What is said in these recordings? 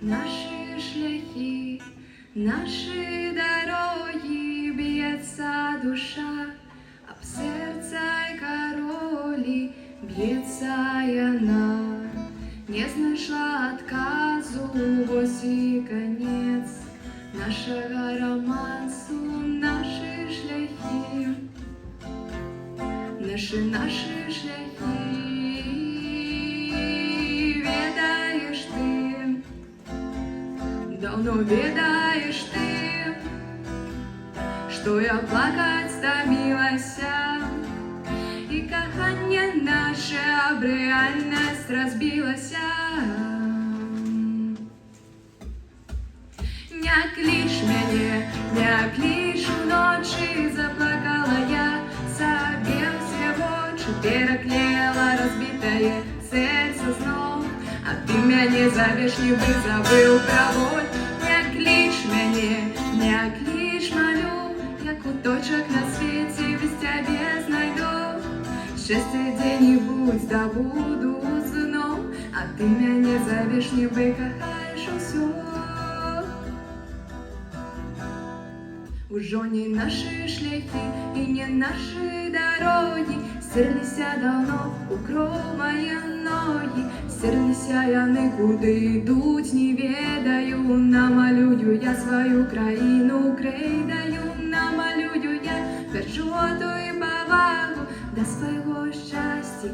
Наші шляхи, наші дороги, б'ється душа, об сердца и короли бьется и она. Не знайшла отказу, ось і конец нашого романсу, наші шляхи, наші шляхи. Ведаєш ти, давно ведаешь ты, что я плакать стомилася, и кохання наше об реальность разбилася. Не клич мяне, не клич уночі, заплакала я, собі все в очі переклеила разбитое сердце знов. А ты мяне зовешь, нібы забыл про боль. Не клич мяне, не клич, молю, я куточок на свете без тебя знайду. Счастье где-нибудь добуду знов, а ты мяне зовешь, нібы кохаешь усё. Ужо не наши шляхи и не наши дороги, стерлися давно у кров мои ноги, стерлися яны, куди йдуть, не ведаю. Намалюю я свою країну крейдою, намалюю я першоту і повагу до свого щастя,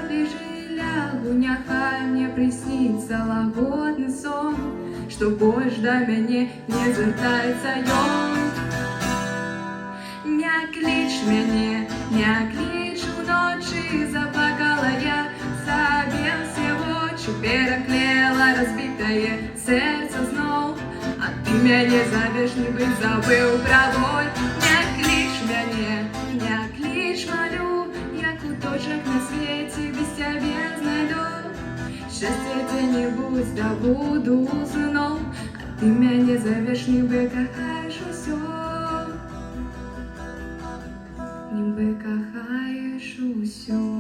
ближе лягу. Нехай мне приснится лагодный сон, что больше до меня не звертається ён. Не клич мяне, не клич уночі, заплакала я, собі все в очі переклеила разбитое сердце знов. А ты мяне зовешь, нібы забыл про боль. Не клич мяне, не клич, молю, я куточок на свете без тебя знайду. Счастье где-нибудь добуду знов, а ты мяне зовешь, нібы кохаешь усё. Нібы кохаєш усё.